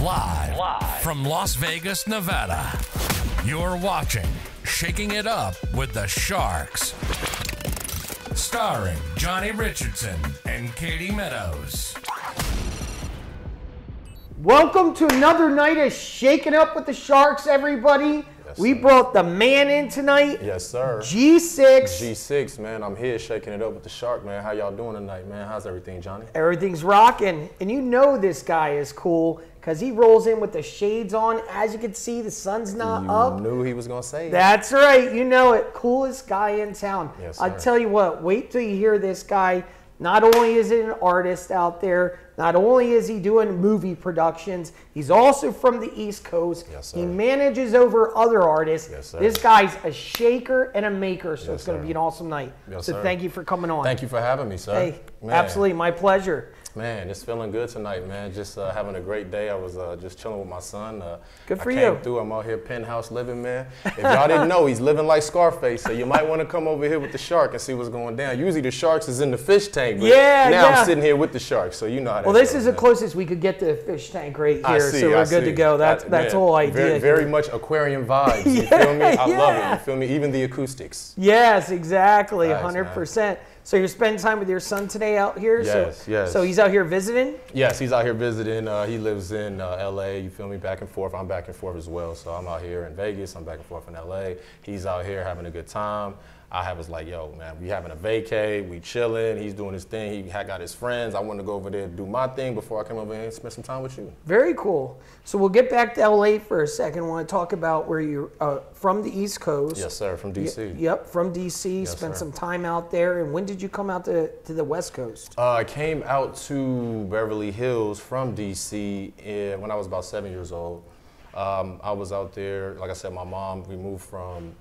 Live from Las Vegas, Nevada. You're watching Shaking It Up with the Sharks. Starring Johnny Richardson and Katie Meadows. Welcome to another night of Shaking Up with the Sharks, everybody. Yes, we sir. brought the man in tonight. Yes, sir. G6. G6, man. I'm here shaking it up with the Shark, man. How y'all doing tonight, man? How's everything, Johnny? Everything's rocking. And you know this guy is cool because he rolls in with the shades on. As you can see, the sun's not up. You knew he was going to say it. That's right. You know it. Coolest guy in town. Yes, I sir. tell you what, wait till you hear this guy. Not only is he an artist out there, not only is he doing movie productions, he's also from the East Coast. Yes, sir. He manages over other artists. Yes, sir. This guy's a shaker and a maker, so Yes, it's going to sir. be an awesome night. Yes, so sir. thank you for coming on. Thank you for having me, sir. Hey, Man. absolutely, my pleasure. Man, it's feeling good tonight, man. Just having a great day. I was just chilling with my son. Good for I you. came through. I'm out here penthouse living, man. If y'all didn't know, he's living like Scarface, so you might want to come over here with the Shark and see what's going down. Usually the Sharks is in the fish tank, but now I'm sitting here with the Shark, so you know how that Well, this goes, is the man. closest we could get to the fish tank right I here, see, so we're I good to see. go. That's the Man, whole idea. Very much aquarium vibes. You feel me? I love Yeah. it. You feel me? Even the acoustics. Yes, exactly, Nice, 100%. So you're spending time with your son today out here? Yes, yes. So he's out here visiting? Yes, he's out here visiting. He lives in LA. You feel me? Back and forth. I'm back and forth as well. So I'm out here in Vegas. I'm back and forth in LA. He's out here having a good time. I was like, yo, man, we having a vacay. We chilling. He's doing his thing. He had got his friends. I wanted to go over there and do my thing before I came over here and spend some time with you. Very cool. So we'll get back to LA for a second. I want to talk about where you're from the East Coast. Yes, sir. From DC. Yep, from DC. Yes, Spent sir. some time out there. And when did you come out to the West Coast? I came out to Beverly Hills from DC when I was about 7 years old. I was out there, like I said, my mom, we moved from,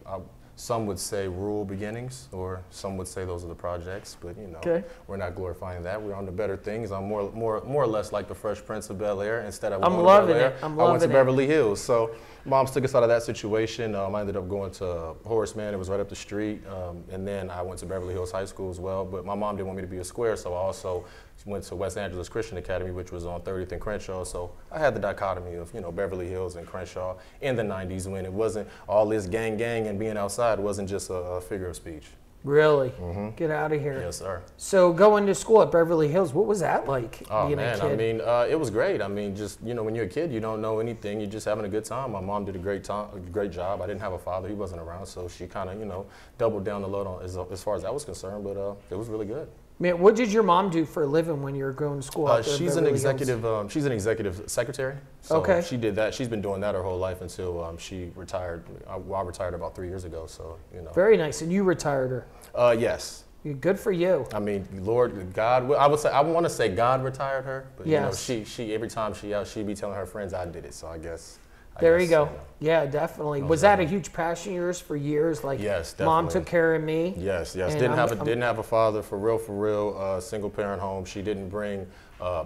some would say rural beginnings, or some would say those are the projects, but you know, we're not glorifying that. We're on to better things. I'm more or less like the Fresh Prince of Bel-Air. Instead of going to Bel-Air, I went to Beverly Hills. So moms took us out of that situation. I ended up going to Horace Mann. It was right up the street. And then I went to Beverly Hills High School as well. But my mom didn't want me to be a square, so I also went to West Angeles Christian Academy, which was on 30th and Crenshaw. So I had the dichotomy of, you know, Beverly Hills and Crenshaw in the 90s when it wasn't all this gang and being outside wasn't just a figure of speech. Really? Get out of here. Yes, sir. So going to school at Beverly Hills, what was that like Oh, being man, a kid? I mean, it was great. I mean, just, you know, when you're a kid, you don't know anything. You're just having a good time. My mom did a great job. I didn't have a father. He wasn't around, so she kind of, you know, doubled down the load on as far as that was concerned, but it was really good. Man, what did your mom do for a living when you were going to school? Out there at She's an Beverly Hills? executive. She's an executive secretary. So Okay. She did that. She's been doing that her whole life until she retired. I retired about 3 years ago. So you know. Very nice. And you retired her. Yes. Good for you. I mean, Lord, God. I would say I want to say God retired her, but Yes. you know, she every time she'd be telling her friends I did it. So I guess. There you go. Yeah, definitely. Was that a huge passion of yours for years? Like, Yes, mom definitely. took care of me. Yes. And Didn't have a father for real. Single parent home. She didn't bring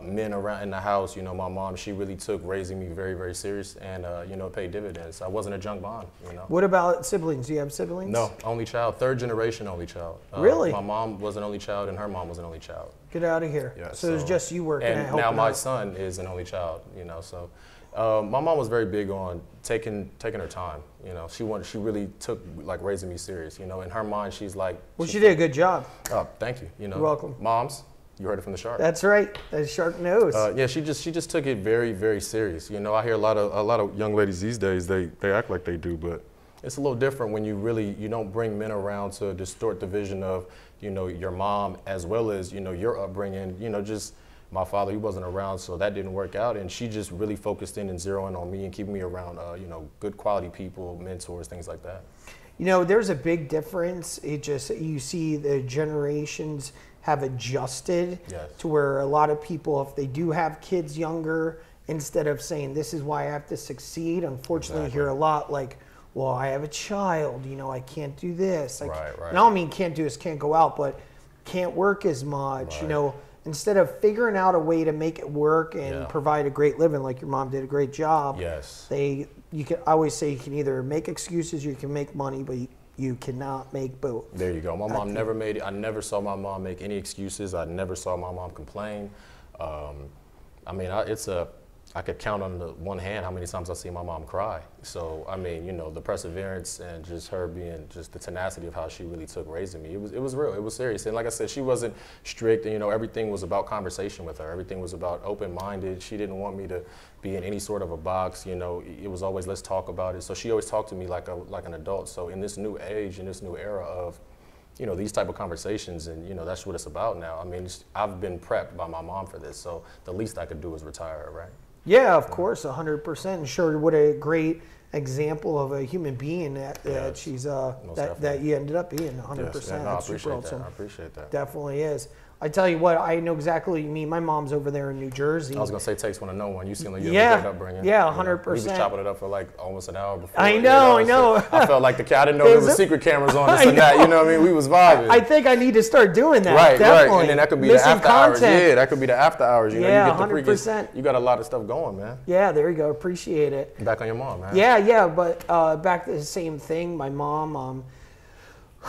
men around in the house. You know, my mom, she really took raising me very, very serious, and you know, paid dividends. I wasn't a junk bond. You know. What about siblings? Do you have siblings? No, only child, third generation only child. Really? My mom was an only child, and her mom was an only child. Get out of here. Yeah, so it was just you working and and helping now my out. son is an only child. You know, so. My mom was very big on taking her time. You know, she really took like raising me serious. You know, in her mind, she's like. Well, she did a good job. Oh, thank you. You know, You're welcome. Moms, you heard it from the Shark. That's right. The Shark knows. Yeah, she just took it very, very serious. You know, I hear a lot of young ladies these days. They act like they do, but it's a little different when you don't bring men around to distort the vision of, you know, your mom as well as, you know, your upbringing. You know, just. My father, he wasn't around, so that didn't work out. And she just really focused in and zeroing on me and keeping me around, you know, good quality people, mentors, things like that. You know, there's a big difference. You see the generations have adjusted to where a lot of people, if they do have kids younger, instead of saying, this is why I have to succeed, unfortunately, you hear a lot like, well, I have a child, you know, I can't do this. Right. And I don't mean can't do this, can't go out, but can't work as much, you know. Instead of figuring out a way to make it work and provide a great living, like your mom did a great job. Yes. I always say you can either make excuses or you can make money, but you cannot make both. There you go. My mom never made it. I never saw my mom make any excuses. I never saw my mom complain. I mean, I could count on the one hand how many times I see my mom cry. So, I mean, you know, the perseverance and just her being just the tenacity of how she really took raising me. It was real. It was serious. And like I said, she wasn't strict. And, you know, everything was about conversation with her. Everything was about open-minded. She didn't want me to be in any sort of a box. You know, it was always, let's talk about it. So she always talked to me like an adult. So in this new age, in this new era of, you know, these type of conversations, and, you know, that's what it's about now. I mean, I've been prepped by my mom for this. So the least I could do is retire, right? Yeah, of course, 100%. Sure, what a great example of a human being that she's that you ended up being. 100%. Yes. Yeah, no, I appreciate that. I appreciate that. Definitely is. I tell you what, I know exactly what you mean. My mom's over there in New Jersey. I was gonna say, it takes one to know one. You seem like you have a great upbringing. Yeah, 100%. We was chopping it up for like almost an hour before. I know. So I felt like the cat. I didn't know there was secret cameras on this and that. You know what I mean? We was vibing. I think I need to start doing that. Right, definitely. right. And then that could be the after hours. Yeah, that could be the after hours. You know, yeah, you get 100%. You got a lot of stuff going, man. Yeah, there you go. Appreciate it. Back on your mom, man. Yeah. But back to the same thing. My mom.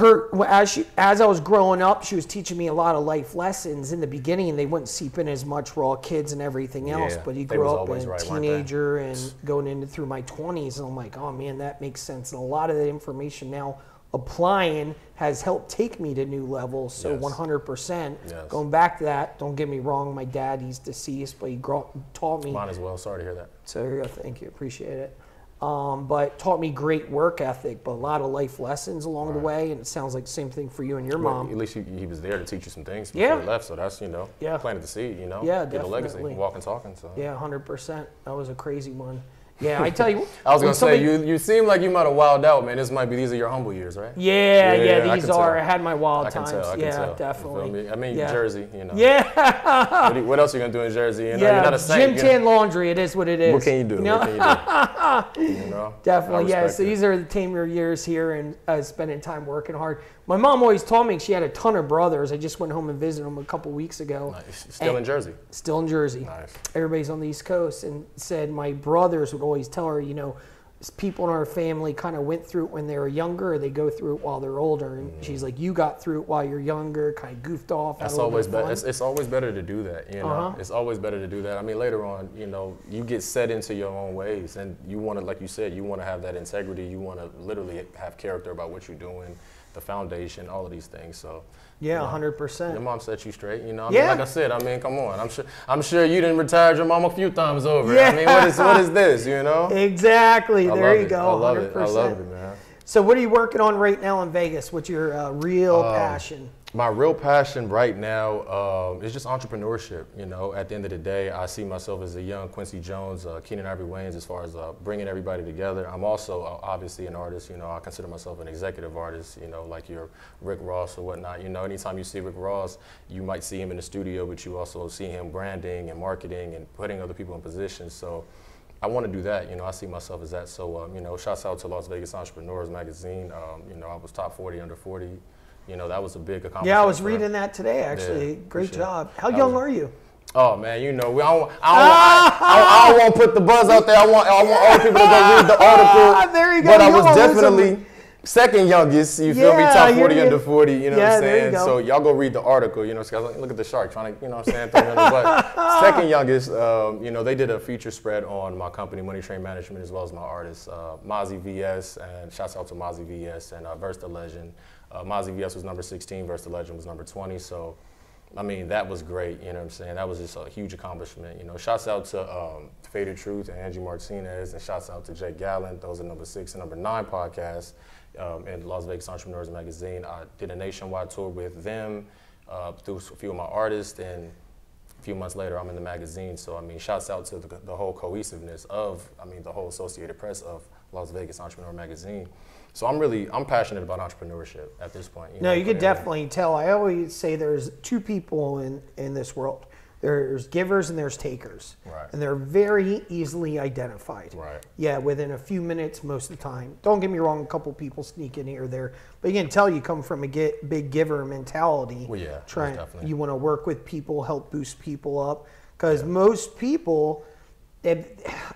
As I was growing up, she was teaching me a lot of life lessons. In the beginning, they wouldn't seep in as much. We're all kids and everything else. But you grew up as a teenager and going into through my 20s, and I'm like, oh man, that makes sense. And a lot of the information now applying has helped take me to new levels. So 100%. Going back to that, don't get me wrong, my dad, he's deceased, but he taught me. Mine as well. Sorry to hear that. So here you go. Thank you. Appreciate it. But taught me great work ethic, but a lot of life lessons along the way. And it sounds like the same thing for you and your mom. At least he was there to teach you some things before he left. So that's, you know, planted the seed, you know, get a legacy, walking, talking. So. Yeah, 100%. That was a crazy one. Yeah, I tell you. I was going to say, you seem like you might have wilded out, man. These are your humble years, right? Yeah, these are. I had my wild times. I can tell. Definitely. I mean, Jersey, you know. Yeah. What else are you going to do in Jersey? You know, you're not a saint. Gym tan laundry, it is what it is. What can you do? You know? What can you do? You know? Definitely, yeah. So these are the tamer years here and spending time working hard. My mom always told me she had a ton of brothers. I just went home and visited them a couple weeks ago. Nice. Still in Jersey? Still in Jersey. Nice. Everybody's on the East Coast, and said my brothers would always tell her, you know, people in our family kind of went through it when they were younger, or they go through it while they're older. And she's like, you got through it while you're younger, kind of goofed off. That's always better. It's always better to do that, you know. It's always better to do that. I mean, later on, you know, you get set into your own ways, and you want to, like you said, you want to have that integrity. You want to literally have character about what you're doing, the foundation, all of these things. So. Yeah, 100%. Your mom set you straight, you know. I mean, like I said, I mean, come on. I'm sure you didn't retire your mom a few times over. Yeah. I mean, what is this, you know? Exactly. There you go. I love it. I love it, man. So what are you working on right now in Vegas? What's your real passion? My real passion right now is just entrepreneurship. You know, at the end of the day, I see myself as a young Quincy Jones, Keenan Ivory Wayans, as far as bringing everybody together. I'm also obviously an artist. You know, I consider myself an executive artist. You know, like your Rick Ross or whatnot. You know, anytime you see Rick Ross, you might see him in the studio, but you also see him branding and marketing and putting other people in positions. So I want to do that. You know, I see myself as that. So, you know, shouts out to Las Vegas Entrepreneurs Magazine. You know, I was top 40 under 40. You know, that was a big accomplishment. Yeah, I was reading that today, actually. Great job. How young are you? Oh, man, you know, I don't want to put the buzz out there. I want all the people to go read the article. There you go. But I was definitely second youngest, you feel me, top 40 under 40, you know what I'm saying? So y'all go read the article, you know, look at the shark trying to, you know what I'm saying, throw me under the bus. Second youngest, you know, they did a feature spread on my company, Money Train Management, as well as my artists, Mozzie VS, and shouts out to Mozzie VS and Verse the Legend. Mozzie VS was number 16, Verse the Legend was number 20, so, I mean, that was great, you know what I'm saying? That was just a huge accomplishment, you know. Shouts out to Faded Truth and Angie Martinez, and shouts out to Jake Gallant. Those are number 6 and number 9 podcasts in Las Vegas Entrepreneurs Magazine. I did a nationwide tour with them through a few of my artists, and a few months later, I'm in the magazine. So, I mean, shouts out to the whole cohesiveness of, I mean, the whole Associated Press of Las Vegas Entrepreneur Magazine. So I'm passionate about entrepreneurship at this point. No, you could definitely tell. I always say there's two people in this world. There's givers and there's takers. Right. And they're very easily identified. Right. Yeah, within a few minutes most of the time. Don't get me wrong, a couple people sneak in here or there. But you can tell you come from a big giver mentality. Well, yeah, definitely. You want to work with people, help boost people up. Because most people,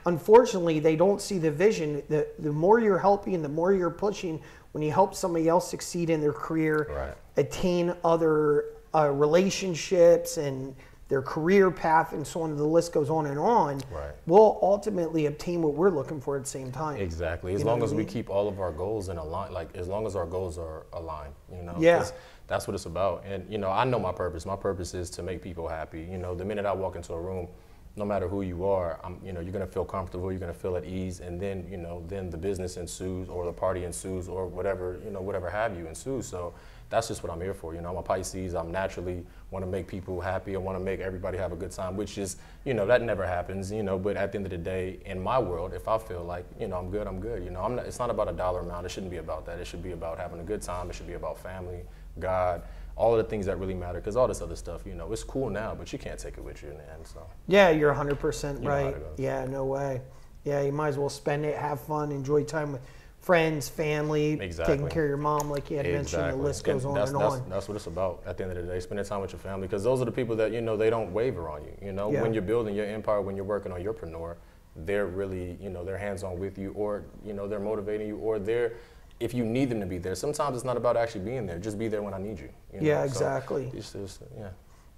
unfortunately, they don't see the vision. The more you're helping, the more you're pushing, when you help somebody else succeed in their career, attain other relationships and their career path and so on, the list goes on and on, will ultimately obtain what we're looking for at the same time. Exactly. As long as we keep all of our goals in aligned, like as long as our goals are aligned, Yeah. That's what it's about. And, I know my purpose. My purpose is to make people happy. The minute I walk into a room, no matter who you are, you're going to feel comfortable, you're going to feel at ease, and then, then the business ensues or the party ensues or whatever, whatever have you ensues. So that's just what I'm here for. I'm a Pisces. I'm naturally want to make people happy. I want to make everybody have a good time, which is, that never happens, but at the end of the day, in my world, if I feel like, I'm good, I'm good. It's not about a dollar amount. It shouldn't be about that. It should be about having a good time. It should be about family, God, all of the things that really matter, because all this other stuff, it's cool now, but you can't take it with you in the end. So yeah, you're 100% right. Yeah, no way. Yeah, you might as well spend it, have fun, enjoy time with friends, family, taking care of your mom, like you had mentioned. The list goes on and on. That's what it's about at the end of the day, spending time with your family, because those are the people that, they don't waver on you. When you're building your empire, when you're working on your yourpreneur, they're really, they're hands-on with you, or, they're motivating you, or they're, if you need them to be there. Sometimes it's not about actually being there, just be there when I need you. Yeah, exactly. So yeah.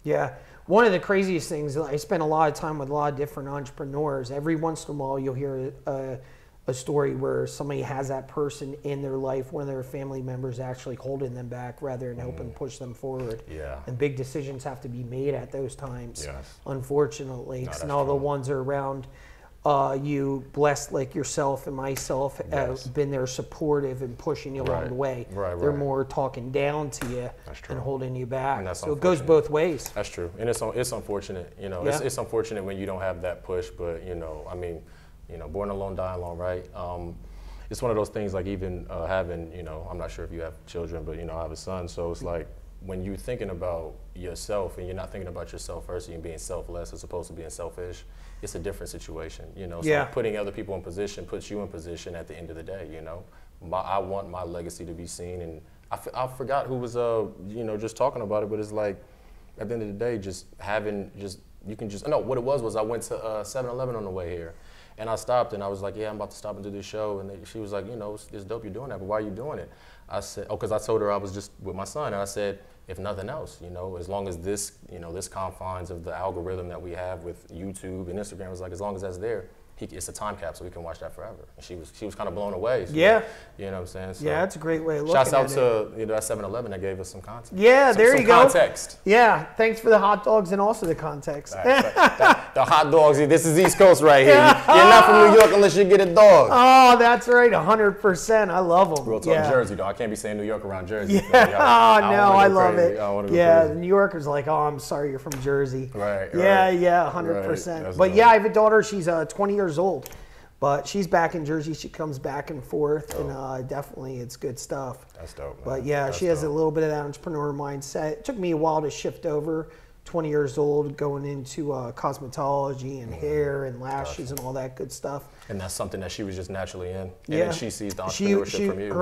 Yeah. One of the craziest things, I spend a lot of time with a lot of different entrepreneurs. Every once in a while, you'll hear a story where somebody has that person in their life, one of their family members actually holding them back rather than helping push them forward. Yeah. And big decisions have to be made at those times, yes. Unfortunately. No, and all the ones are around you, blessed like yourself and myself, have been there supportive and pushing you along the way. They're more talking down to you and holding you back. So it goes both ways. That's true. And it's unfortunate, it's unfortunate when you don't have that push, but, born alone, die alone, right? It's one of those things, like even having, I'm not sure if you have children, but, I have a son. So it's like when you're thinking about yourself and you're not thinking about yourself first, and you're being selfless as opposed to being selfish, it's a different situation, So putting other people in position puts you in position at the end of the day, I want my legacy to be seen. And I forgot who was, just talking about it, but it's like, at the end of the day, what it was I went to 7-Eleven on the way here. And I stopped and I was like, yeah, I'm about to stop and do this show. And she was like, it's dope you're doing that, but why are you doing it? I said, because I told her I was just with my son. And I said, if nothing else, as long as this, this confines of the algorithm that we have with YouTube and Instagram, was like, as long as that's there, it's a time capsule. We can watch that forever. And she was kind of blown away. So, yeah. You know what I'm saying? So, yeah, that's a great way of looking at it. Shouts out to that 7-Eleven that gave us some context. Yeah, there you go. Context. Yeah, thanks for the hot dogs and also the context. Right, the hot dogs, this is East Coast right here. You're not from New York unless you get a dog. Oh, that's right, 100%. I love them. Real talk, Jersey, though. I can't be saying New York around Jersey. Yeah, I love it. Yeah, the New Yorkers are like, oh, I'm sorry, you're from Jersey. Right. Yeah, 100%. But yeah, I have a daughter. She's 20 years old. But she's back in Jersey. She comes back and forth, and definitely it's good stuff. That's dope, man. But yeah, she has a little bit of that entrepreneur mindset. It took me a while to shift over. 20 years old, going into cosmetology and hair and lashes and all that good stuff. And that's something that she was just naturally in. And then she sees the entrepreneurship from you.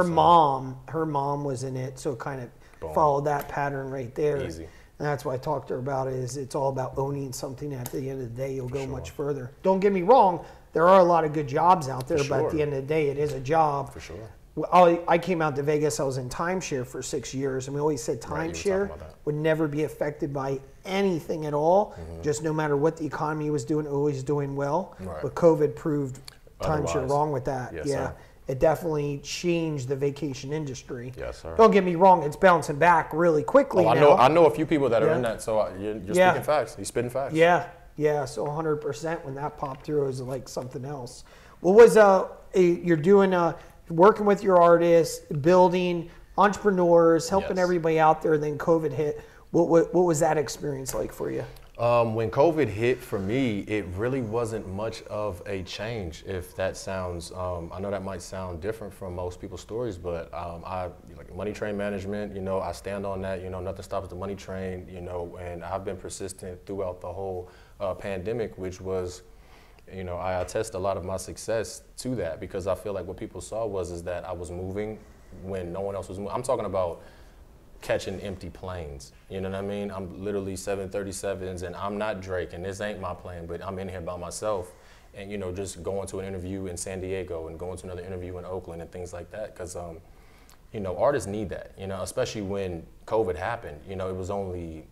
Her mom was in it, so it kind of followed that pattern right there. Easy. And that's why I talked to her about it. It's all about owning something. At the end of the day, you'll go much further. Don't get me wrong. There are a lot of good jobs out there, but at the end of the day, it is a job. For sure. I came out to Vegas. I was in timeshare for 6 years, and we always said timeshare would never be affected by anything at all. Just no matter what the economy was doing, always doing well. Right. But COVID proved timeshare wrong with that. Yes, yeah. Sir. It definitely changed the vacation industry. Yes, sir. Don't get me wrong; it's bouncing back really quickly now. I know a few people that are in that. So you're speaking facts. You're spitting facts. Yeah. So 100% when that popped through, it was like something else. What was you're doing? Working with your artists, building entrepreneurs, helping everybody out there. Then COVID hit. What was that experience like for you? When COVID hit for me, it really wasn't much of a change. If that sounds, I know that might sound different from most people's stories, but I like money train management. I stand on that. Nothing stops the money train. And I've been persistent throughout the whole pandemic, which was, I attest a lot of my success to that, because I feel like what people saw is that I was moving when no one else was moving. I'm talking about catching empty planes. You know what I mean? I'm literally 737s, and I'm not Drake, and this ain't my plane, but I'm in here by myself. And, just going to an interview in San Diego and going to another interview in Oakland and things like that. Because, you know, artists need that, you know, especially when COVID happened. You know, it was only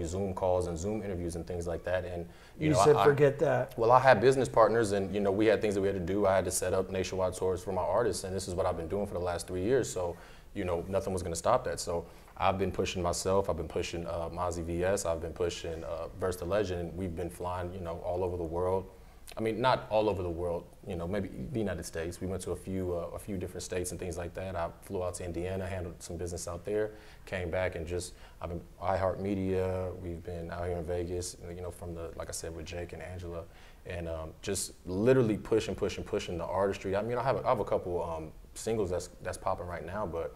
Zoom calls and Zoom interviews and things like that. And you said forget that. Well, I had business partners, and you know, we had things that we had to do. I had to set up nationwide tours for my artists, and this is what I've been doing for the last 3 years. So, you know, nothing was going to stop that. So I've been pushing myself. I've been pushing Mozzie VS. I've been pushing Verse the Legend. And we've been flying, you know, all over the world. I mean, not all over the world, you know, maybe the United States. We went to a few different states and things like that. I flew out to Indiana, handled some business out there, came back, and just, I've been iHeartMedia. We've been out here in Vegas, you know, from like I said, with Jake and Angela, and just literally pushing the artistry. I mean, I have a couple singles that's popping right now, but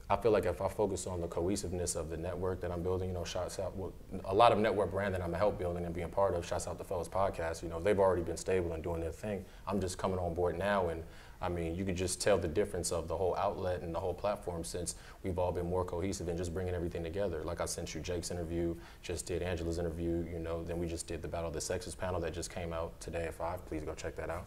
I feel like if I focus on the cohesiveness of the network that I'm building, you know, shouts out, well, a lot of network brand that I'm help building and being part of, shouts out the Fellas podcast, you know, they've already been stable and doing their thing. I'm just coming on board now, and I mean, you can just tell the difference of the whole outlet and the whole platform since we've all been more cohesive and just bringing everything together. Like I sent you Jake's interview, just did Angela's interview, you know, then we just did the Battle of the Sexes panel that just came out today at 5. Please go check that out.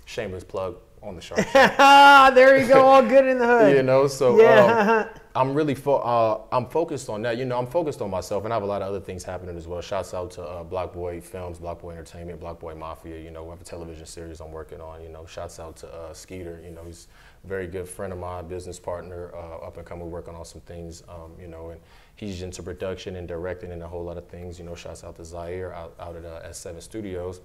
Shameless plug on the Shark Show. There you go, all good in the hood. You know, so yeah. I'm really I'm focused on that. You know, I'm focused on myself, and I have a lot of other things happening as well. Shouts out to Block Boy Films, Block Boy Entertainment, Block Boy Mafia. You know, we have a television series I'm working on. You know, shouts out to Skeeter. You know, he's a very good friend of mine, business partner, up and coming, working on some things. You know, and he's into production and directing and a whole lot of things. You know, shouts out to Zaire out at S7 Studios.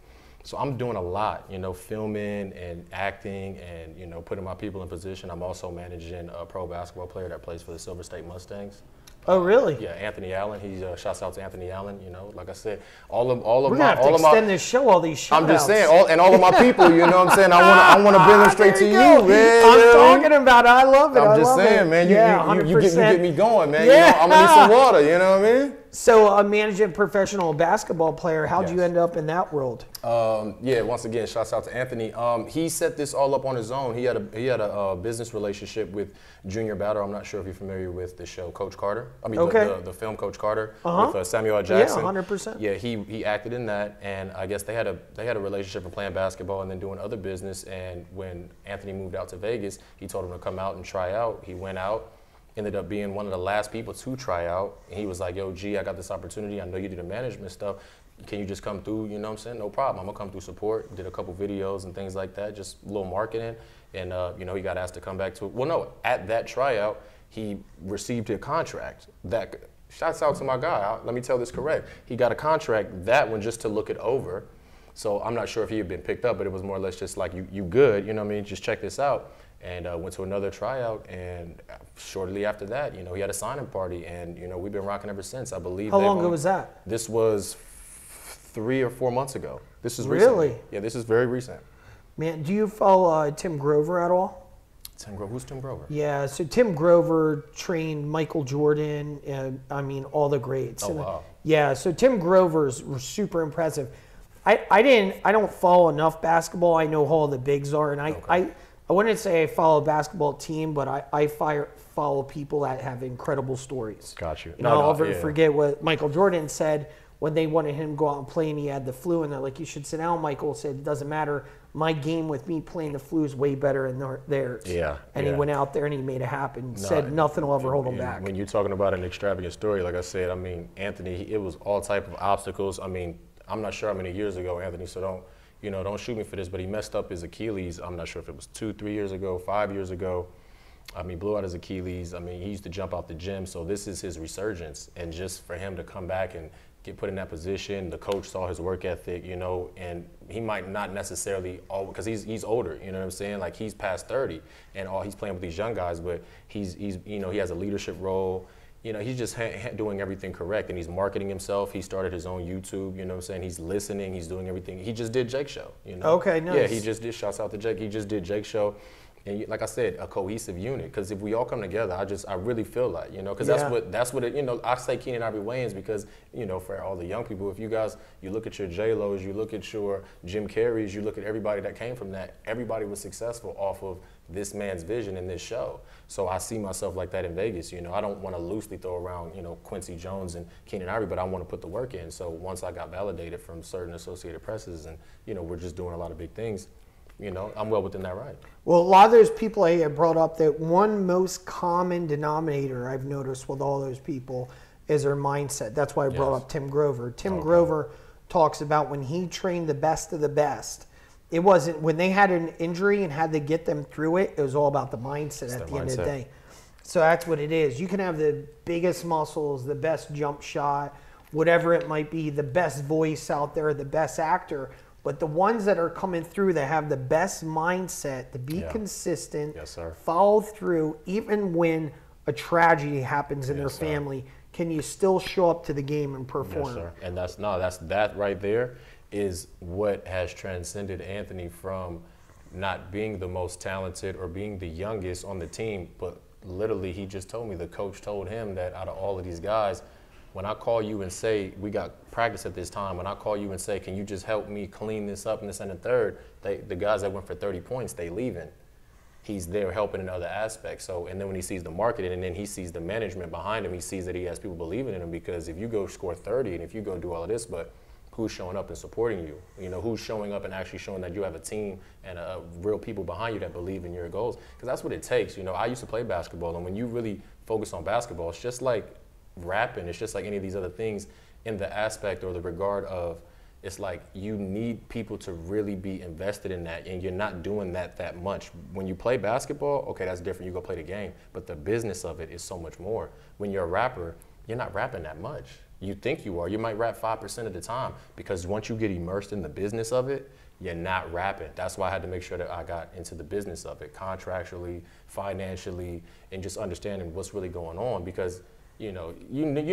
So I'm doing a lot, you know, filming and acting and, you know, putting my people in position. I'm also managing a pro basketball player that plays for the Silver State Mustangs. Oh, really? Yeah, Anthony Allen. He's shouts out to Anthony Allen. You know, like I said, We're gonna have to extend this show. All these shout I'm just saying, all of my people. You know what I'm saying? I want to bring them straight to you, man. I'm talking about it. I love it. I'm just saying, man. Yeah, you get me going, man. Yeah. You know, I'm gonna need some water. You know what I mean? So, a managing professional basketball player. How'd you end up in that world? Yeah, once again, shouts out to Anthony. He set this all up on his own. He had a business relationship with Junior Battle. I'm not sure if you're familiar with the show Coach Carter. I mean, the film Coach Carter with Samuel L. Jackson. Yeah, 100%. Yeah, he acted in that, and I guess they had a relationship of playing basketball and then doing other business. And when Anthony moved out to Vegas, he told him to come out and try out. He went out. Ended up being one of the last people to try out. And he was like, yo, G, I got this opportunity. I know you do the management stuff. Can you just come through? You know what I'm saying? No problem. I'm going to come through support. Did a couple videos and things like that, just a little marketing. And, you know, he got asked to come back to it. Well, no, at that tryout, he received a contract. Shouts out to my guy. Let me tell this correct. He got a contract, that one, just to look it over. So I'm not sure if he had been picked up, but it was more or less just like, you good, you know what I mean? Just check this out. And went to another tryout, and shortly after that, you know, he had a signing party, and, you know, we've been rocking ever since, I believe. How long ago was that? This was 3 or 4 months ago. This is really? Recent. Yeah, this is very recent. Man, do you follow Tim Grover at all? Tim Grover? Who's Tim Grover? Yeah, so Tim Grover trained Michael Jordan, and I mean, all the greats. Oh, wow. Yeah, so Tim Grover's super impressive. I don't follow enough basketball. I know who all the bigs are, and I wouldn't say I follow a basketball team, but I follow people that have incredible stories. Got you. You know, I'll never forget what Michael Jordan said when they wanted him to go out and play and he had the flu, and they're like, you should sit down. Michael said, it doesn't matter. My game with me playing the flu is way better than theirs. Yeah. And he went out there and he made it happen. Said nothing will ever hold him back. When you're talking about an extravagant story, like I said, I mean, Anthony, it was all type of obstacles. I mean, I'm not sure how many years ago, Anthony, so don't shoot me for this, but he messed up his Achilles. I'm not sure if it was 2, 3 years ago, 5 years ago. I mean, blew out his Achilles. I mean, he used to jump out the gym, so this is his resurgence. And just for him to come back and get put in that position, the coach saw his work ethic, you know, and he might not necessarily, because he's older, you know what I'm saying? Like, he's past 30, and he's playing with these young guys, but he's you know, he has a leadership role. You know, he's just doing everything correct, and he's marketing himself. He started his own YouTube, you know what I'm saying? He's listening, he's doing everything. He just did Jake's show, you know? Okay, nice. Yeah, he just did, shouts out to Jake. He just did Jake's show. And like I said, a cohesive unit, because if we all come together, I really feel like, you know, because that's what it, you know, I say Keenan Ivory Wayans because, you know, for all the young people, if you guys, you look at your J-Lo's, you look at your Jim Carrey's, you look at everybody that came from that, everybody was successful off of this man's vision in this show. So I see myself like that in Vegas, you know. I don't want to loosely throw around, you know, Quincy Jones and Keenan Ivory, but I want to put the work in. So once I got validated from certain Associated Presses and, you know, we're just doing a lot of big things, you know, I'm well within that right. Well, a lot of those people I had brought up, that one most common denominator I've noticed with all those people is their mindset. That's why I brought up Tim Grover. Tim Grover talks about when he trained the best of the best, it wasn't, when they had an injury and had to get them through it, it was all about the mindset at the end of the day. So that's what it is. You can have the biggest muscles, the best jump shot, whatever it might be, the best voice out there, the best actor. But the ones that are coming through that have the best mindset to be consistent, follow through, even when a tragedy happens in their family, can you still show up to the game and perform? Yes, sir. And that right there is what has transcended Anthony from not being the most talented or being the youngest on the team, but literally he just told me, the coach told him that out of all of these guys, when I call you and say, we got practice at this time, when I call you and say, can you just help me clean this up and this and the third, the guys that went for 30 points, they leaving. He's there helping in other aspects. So, and then when he sees the marketing and then he sees the management behind him, he sees that he has people believing in him, because if you go score 30 and if you go do all of this, but who's showing up and supporting you? You know, who's showing up and actually showing that you have a team and real people behind you that believe in your goals? Because that's what it takes. You know, I used to play basketball, and when you really focus on basketball, it's just like rapping. It's just like any of these other things in the aspect or the regard of, it's like you need people to really be invested in that, and you're not doing that much. When you play basketball, okay, that's different. You go play the game, but the business of it is so much more. When you're a rapper, you're not rapping that much. You think you are. You might rap 5% of the time, because once you get immersed in the business of it, you're not rapping. That's why I had to make sure that I got into the business of it, contractually, financially, and just understanding what's really going on, because you know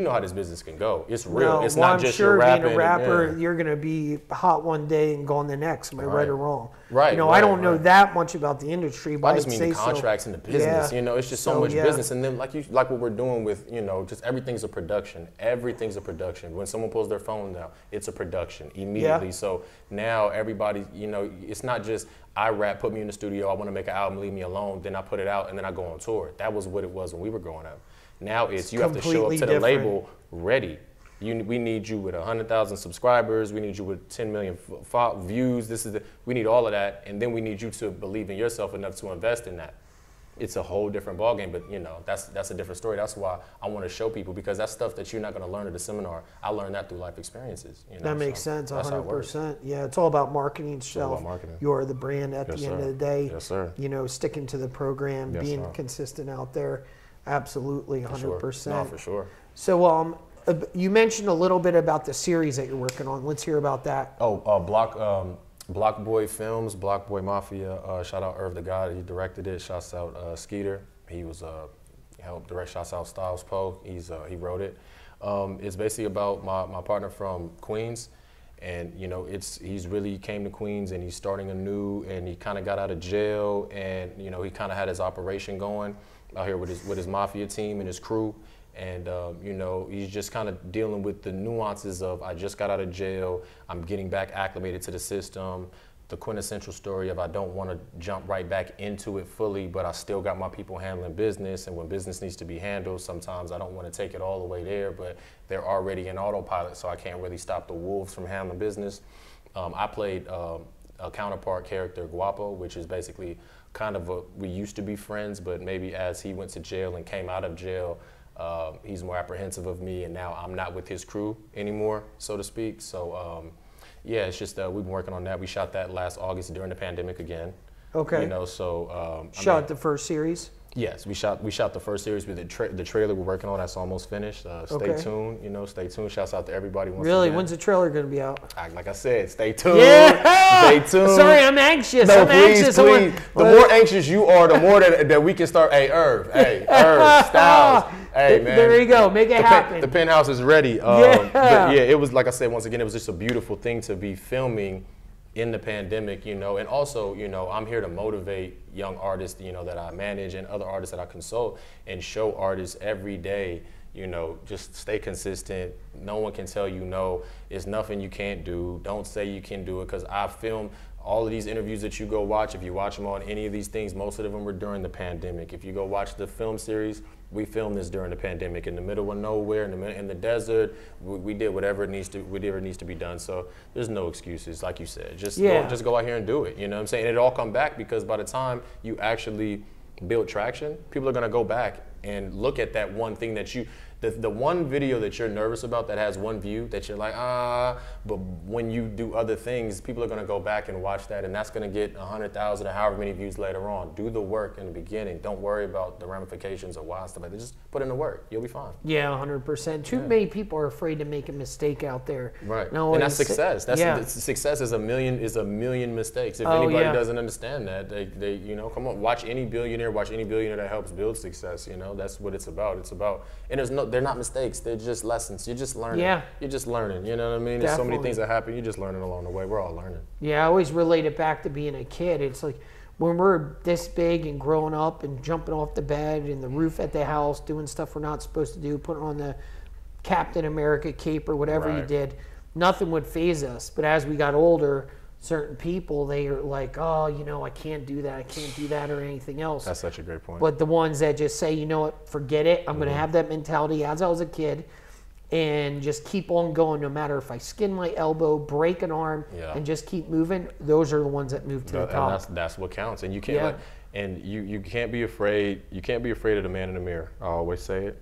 how this business can go. It's real. It's not just your rapping. Being a rapper, you're going to be hot one day and gone the next. Am I right or wrong? Right. You know, I don't know that much about the industry, but I just mean the contracts and the business. You know, it's just so much business. And then like what we're doing with, you know, just everything's a production. Everything's a production. When someone pulls their phone down, it's a production immediately. So now everybody, you know, it's not just I rap, put me in the studio, I want to make an album, leave me alone, then I put it out, and then I go on tour. That was what it was when we were growing up. Now it's you have to show up to the label ready. We need you with 100,000 subscribers. We need you with 10 million views. We need all of that, and then we need you to believe in yourself enough to invest in that. It's a whole different ballgame, but you know that's a different story. That's why I want to show people, because that's stuff that you're not going to learn at a seminar. I learned that through life experiences. You know? That makes sense, 100%. Yeah, it's all about marketing yourself. You're the brand at the end of the day. Yes, sir. You know, sticking to the program, being consistent out there. Absolutely, 100%. No, for sure. So, you mentioned a little bit about the series that you're working on. Let's hear about that. Block Boy Films, Block Boy Mafia. Shout out Irv the God, he directed it. Shouts out Skeeter. He was helped direct. Shouts out Styles Poe. He wrote it. It's basically about my partner from Queens, and you know he's really came to Queens and he's starting anew, and he kind of got out of jail, and you know he kind of had his operation going out here with his mafia team and his crew. And you know, he's just kind of dealing with the nuances of, I just got out of jail, I'm getting back acclimated to the system, the quintessential story of I don't want to jump right back into it fully, but I still got my people handling business, and when business needs to be handled, sometimes I don't want to take it all the way there, but they're already in autopilot, so I can't really stop the wolves from handling business. I played a counterpart character, Guapo, which is basically kind of we used to be friends, but maybe as he went to jail and came out of jail, he's more apprehensive of me, and now I'm not with his crew anymore, so to speak. So yeah, it's just we've been working on that. We shot that last August during the pandemic again. Okay. You know, so shot the first series. Yes, we shot the first series with the trailer we're working on. That's almost finished. Stay tuned. You know, stay tuned. Shouts out to everybody. Really, when's the trailer going to be out? Like I said, stay tuned. Yeah. Stay tuned. Sorry, I'm anxious. No, please. The more anxious you are, the more that we can start. Hey, Irv. Hey, Irv. Styles. Hey, man. There you go. Make it happen. The penthouse is ready. But yeah, it was, like I said, once again, it was just a beautiful thing to be filming in the pandemic, you know, and also, you know, I'm here to motivate young artists, you know, that I manage and other artists that I consult, and show artists every day, you know, just stay consistent. No one can tell you no. It's nothing you can't do. Don't say you can do it, because I film all of these interviews that you go watch, if you watch them on any of these things, most of them were during the pandemic. If you go watch the film series, we filmed this during the pandemic in the middle of nowhere, in the desert. We did whatever needs to be done. So there's no excuses, like you said. Just go out here and do it. You know what I'm saying? And it all come back because by the time you actually build traction, people are gonna go back and look at that one thing that the one video that you're nervous about that has one view that you're like, but when you do other things, people are gonna go back and watch that, and that's gonna get 100,000 or however many views later on. Do the work in the beginning. Don't worry about the ramifications of why and stuff like that. Just put in the work. You'll be fine. Yeah, 100%. Too many people are afraid to make a mistake out there. Right. And that's success. Success is a million mistakes. If anybody doesn't understand that, they come on, watch any billionaire that helps build success. That's what it's about. And they're not mistakes. They're just lessons. You're just learning. Yeah. You're just learning. You know what I mean? There's so many things that happen. You're just learning along the way. We're all learning. Yeah, I always relate it back to being a kid. It's like when we're this big and growing up and jumping off the bed and the roof at the house, doing stuff we're not supposed to do, putting on the Captain America cape or whatever you did, nothing would faze us. But as we got older, certain people, they are like, oh, I can't do that or anything else. That's such a great point. But the ones that just say, you know what, forget it. I'm going to have that mentality as I was a kid and just keep on going no matter if I skin my elbow, break an arm, and just keep moving. Those are the ones that move to the top. And that's what counts. And you can't you can't be afraid. You can't be afraid of the man in the mirror. I always say it.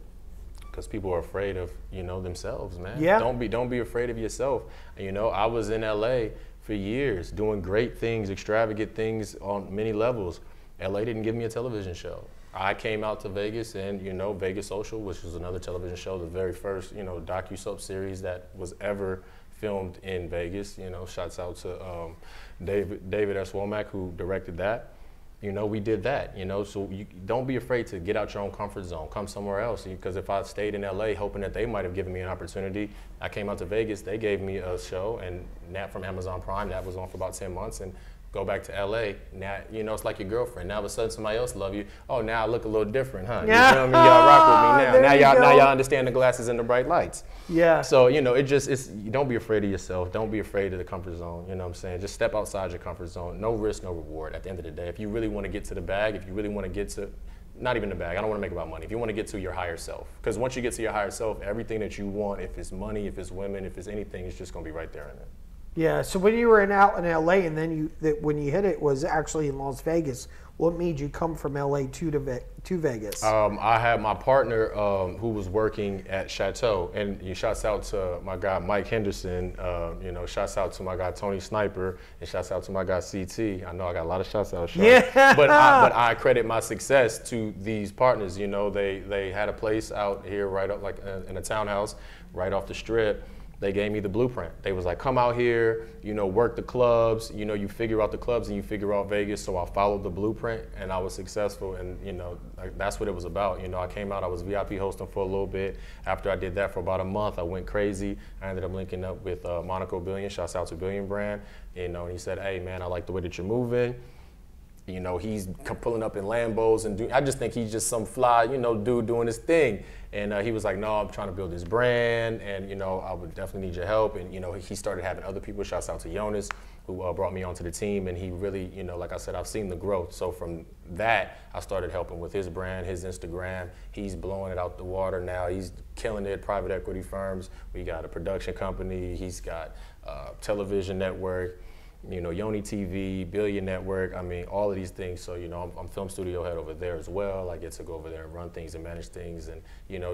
Because people are afraid of, themselves, man. Yeah. Don't be afraid of yourself. I was in LA for years, doing great things, extravagant things on many levels. LA didn't give me a television show. I came out to Vegas and, Vegas Social, which was another television show, the very first, docu-soap series that was ever filmed in Vegas. Shouts out to David S. Womack, who directed that. We did that, so you don't be afraid to get out your own comfort zone, come somewhere else. Because if I stayed in LA hoping that they might have given me an opportunity, I came out to Vegas, they gave me a show, and Nat from Amazon Prime, that was on for about 10 months, and go back to LA, now, it's like your girlfriend. Now all of a sudden somebody else love you. Oh, now I look a little different, huh? Yeah. You feel me? Y'all rock with me now. Now y'all understand the glasses and the bright lights. Yeah. So, don't be afraid of yourself. Don't be afraid of the comfort zone. You know what I'm saying? Just step outside your comfort zone. No risk, no reward at the end of the day. If you really want to get to the bag, if you really want to get to, not even the bag, I don't want to make it about money. If you want to get to your higher self, because once you get to your higher self, everything that you want, if it's money, if it's women, if it's anything, it's just going to be right there in it. Yeah, so when you were out in LA and then when you hit it was actually in Las Vegas, what made you come from LA to Vegas? I had my partner who was working at Chateau, and shouts out to my guy Mike Henderson, shouts out to my guy Tony Sniper, and shouts out to my guy CT. I know I got a lot of shouts out. Yeah. But I credit my success to these partners. They had a place out here right up in a townhouse right off the strip. They gave me the blueprint. They was like, come out here, work the clubs, you figure out the clubs and you figure out Vegas. So I followed the blueprint and I was successful, and that's what it was about. I came out, I was VIP hosting for a little bit. After I did that for about a month, I went crazy. I ended up linking up with Monaco Billion, shouts out to Billion Brand, and he said, hey man, I like the way that you're moving. He's pulling up in Lambos and I just think he's just some fly, dude doing his thing. And he was like, no, I'm trying to build this brand, and I would definitely need your help. And he started having other people. Shouts out to Jonas, who brought me onto the team, and he really, like I said, I've seen the growth. So from that, I started helping with his brand, his Instagram. He's blowing it out the water now. He's killing it. Private equity firms. We got a production company. He's got a television network. Yoni TV, Billion Network, all of these things. So, I'm film studio head over there as well. I get to go over there and run things and manage things. And,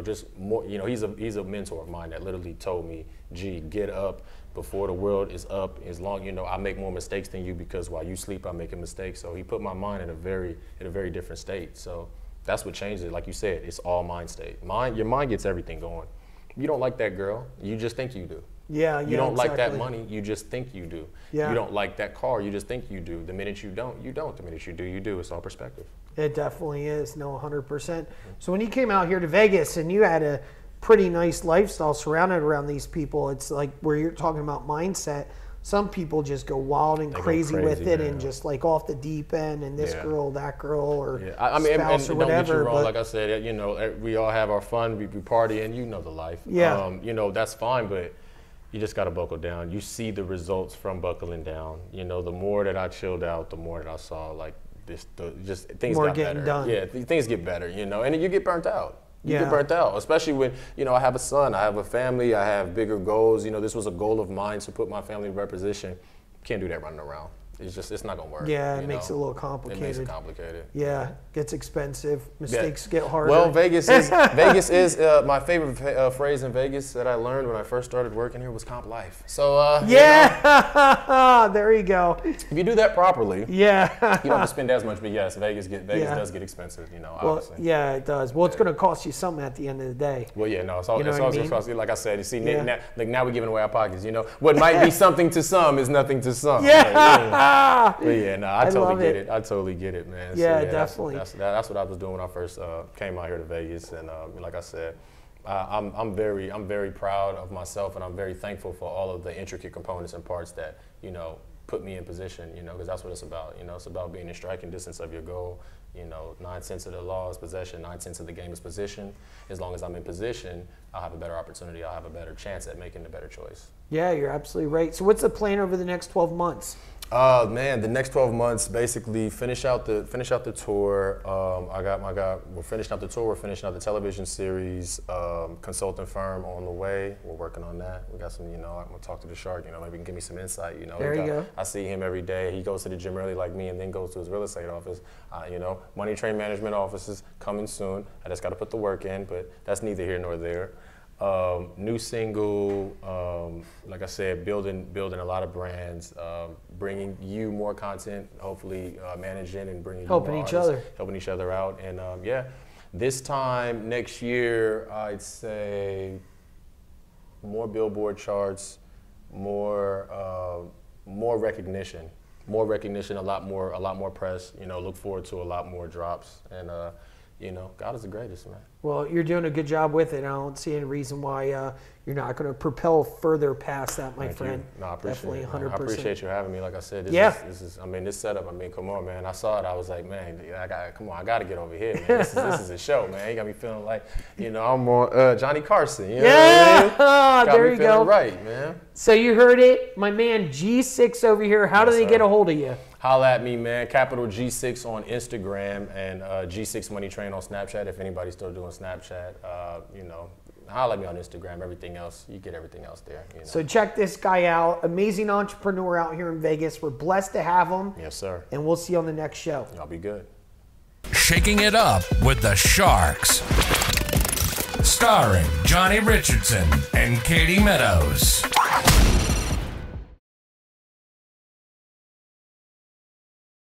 just more, he's a mentor of mine that literally told me, gee, get up before the world is up. As long, I make more mistakes than you because while you sleep, I'm making mistakes. So he put my mind in a very different state. So that's what changed it. Like you said, it's all mind state. Your mind gets everything going. You don't like that girl, you just think you do. Yeah, you don't like that money, you just think you do. Yeah. You don't like that car, you just think you do. The minute you don't, you don't. The minute you do, you do. It's all perspective. It definitely is, 100%. So when you came out here to Vegas and you had a pretty nice lifestyle surrounded around these people, it's like where you're talking about mindset, some people just go wild and crazy with it, man. And just like off the deep end and this girl, that girl, or spouse or whatever. Don't get you wrong, like I said, we all have our fun, we party, and the life. Yeah. That's fine, but you just got to buckle down. You see the results from buckling down. You know, the more that I chilled out, the more that I saw like just things more got better. Done. Yeah, things get better, you know, and you get burnt out. You get Yeah. burnt out, especially when, you know, I have a son, I have a family, I have bigger goals. You know, this was a goal of mine to put my family in the right position. Can't do that running around. It's not gonna work. Yeah, it makes it a little complicated. It makes it complicated. Yeah, gets expensive. Mistakes get harder. Well, Vegas is my favorite phrase in Vegas that I learned when I first started working here was comp life. So yeah, there you go. If you do that properly, yeah, you don't have to spend as much. But yes, Vegas does get expensive. You know, well, obviously. yeah, it does. Well, it's going to cost you something at the end of the day. Well, yeah, no, it's always going to cost you. Like I said, you see, now we're giving away our pockets. You know, what might be something to some is nothing to some. Yeah. But yeah, no, I totally get it. I totally get it, man. Yeah, so, definitely. That's what I was doing when I first came out here to Vegas, and like I said, I'm very proud of myself, and I'm very thankful for all of the intricate components and parts that, you know, put me in position. You know, because that's what it's about. You know, it's about being in striking distance of your goal. You know, 9 cents of the law is possession, 9 cents of the game is position. As long as I'm in position, I'll have a better opportunity. I'll have a better chance at making the better choice. Yeah, you're absolutely right. So what's the plan over the next 12 months? Man, the next 12 months, basically finish out the tour. We're finishing out the tour. We're finishing out the television series. Consulting firm on the way. We're working on that. We got some, you know, I'm gonna talk to the Shark. You know, maybe he can give me some insight. You know, there you go. I see him every day. He goes to the gym early like me, and then goes to his real estate office. You know, money train management offices coming soon. I just got to put the work in, but that's neither here nor there. New single, like I said, building a lot of brands, bringing you more content, hopefully managing and bringing helping you more each artists, other, helping each other out, and yeah, this time next year, I'd say more Billboard charts, more recognition, a lot more press. You know, look forward to a lot more drops, and you know, God is the greatest, man. Well, you're doing a good job with it. I don't see any reason why you're not going to propel further past that, my friend. No, I appreciate definitely, it. 100%. I appreciate you having me. Like I said, this is. I mean, this setup. I mean, come on, man. I saw it. I was like, man, I got to get over here, man. This is a show, man. You got me feeling like, you know, I'm more Johnny Carson. You know what I mean? Got there me you feeling go. Right, man. So you heard it, my man G6 over here. How do they get a hold of you? Holla at me, man. Capital G6 on Instagram and G6 Money Train on Snapchat. If anybody's still doing Snapchat, you know, holla at me on Instagram. Everything else, you get everything else there. You know? So check this guy out. Amazing entrepreneur out here in Vegas. We're blessed to have him. Yes, sir. And we'll see you on the next show. Y'all be good. Shaking It Up with the Sharks. Starring Johnny Richardson and Katie Meadows.